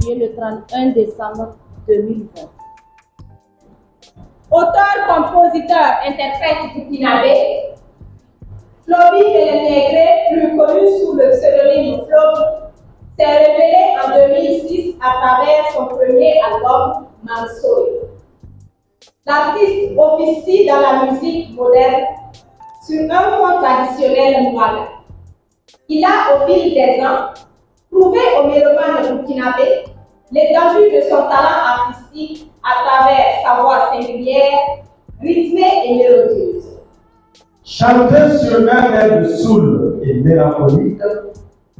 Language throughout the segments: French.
publié le 31 décembre 2020. Auteur, compositeur, interprète burkinabé, Flobi Belenegre, plus connu sous le pseudonyme Flobi, s'est révélé en 2006 à travers son premier album Mansoy. L'artiste officie dans la musique moderne sur un fond traditionnel mouaga. Il a, au fil des ans, prouvé aux mélomanes burkinabés l'étendue de son talent artistique à travers sa voix singulière, rythmée et mélodieuse. Chanter sur un air de soul et mélancolique,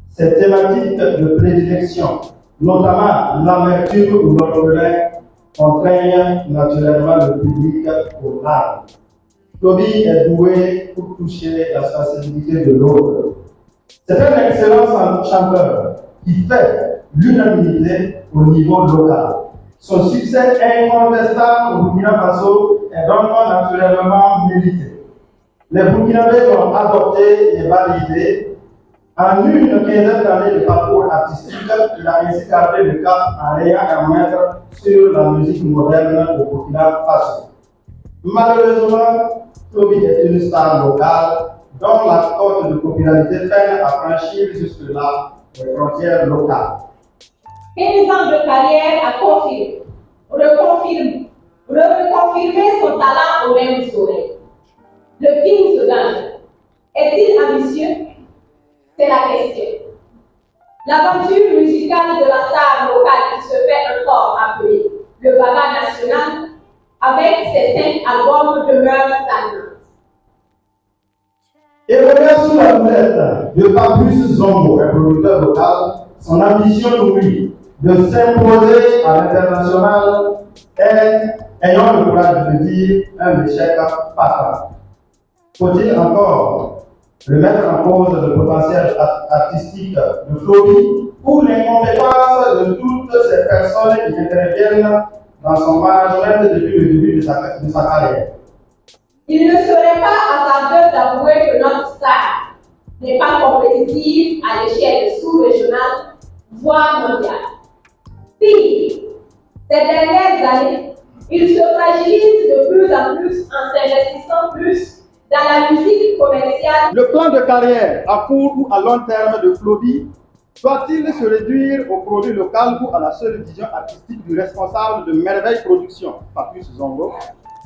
ses thématiques de prédilection, notamment l'amertume ou l'orphelin, contraignent naturellement le public aux larmes. Flobi est doué pour toucher la sensibilité de l'autre. C'est un excellent chanteur qui fait l'unanimité au niveau local. Son succès incontestable au Burkina Faso est donc naturellement mérité. Les Burkinabés ont adopté et validé. En une quinzaine d'années de parcours artistique, il a ainsi gardé le cap en ayant un maître sur la musique moderne au Burkina Faso. Malheureusement, Flobi est une star locale dont la cote de popularité peine à franchir jusque-là les frontières locales. 15 ans de carrière a confirmé, reconfirmé son talent au même soleil. Le King Soudan est-il ambitieux? C'est la question. L'aventure musicale de la star locale qui se fait encore appeler le Baba national avec ses 5 albums demeure stagnante. Évolué sous la houlette de Papus Zongo, un producteur local, son ambition nourrie de s'imposer à l'international est, ayant le courage de le dire, un échec fatal. Faut-il encore remettre en cause le potentiel artistique de Flobi ou l'incompétence de toutes ces personnes qui interviennent dans son management depuis le début de sa carrière? Il ne serait pas hasardeux d'avouer que notre star n'est pas compétitive à l'échelle sous-régionale, voire mondiale. Pire, ces dernières années, il se fragilise de plus en plus en s'investissant plus dans la musique commerciale. Le plan de carrière à court ou à long terme de Flobi doit-il se réduire au produit local ou à la seule vision artistique du responsable de Merveille Production, Papus Zongo?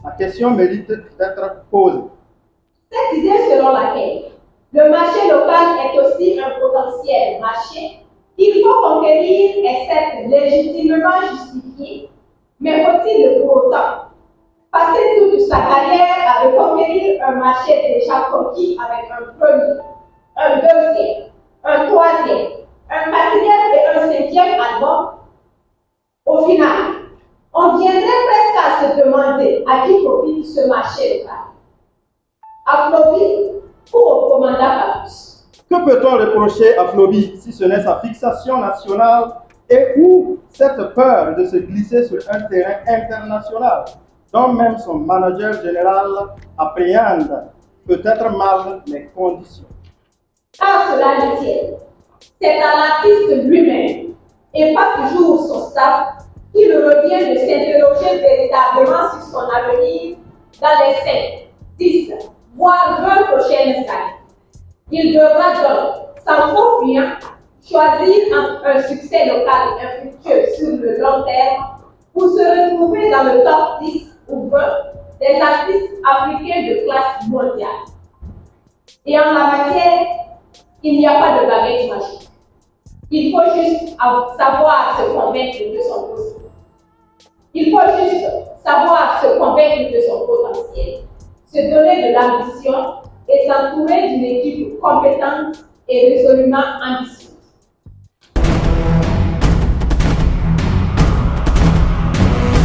La question mérite d'être posée. Cette idée selon laquelle le marché local est aussi un potentiel marché qu'il faut conquérir est certes légitimement justifiée, mais faut-il pour autant passer toute sa carrière à reconquérir un marché déjà conquis avec un premier, un deuxième, un troisième, un quatrième et un cinquième album? Au final, on viendrait presque à se demander à qui profite ce marché local. À Flobi ou au commandant Papus? Que peut-on reprocher à Flobi si ce n'est sa fixation nationale et ou cette peur de se glisser sur un terrain international dont même son manager général appréhende peut-être mal les conditions? À cela le tient, c'est à l'artiste lui-même et pas toujours son staff qu'il revient de s'interroger véritablement sur son avenir dans les 5, 10, voire 20 prochaines années. Il devra donc, sans faux fuyant, choisir entre un succès local infructueux sur le long terme ou se retrouver dans le top 10 ou 20 des artistes africains de classe mondiale. Et en la matière, il n'y a pas de baguette magique. Il faut juste savoir se convaincre de son possible. Il faut juste savoir se convaincre de son potentiel, se donner de l'ambition et s'entourer d'une équipe compétente et résolument ambitieuse.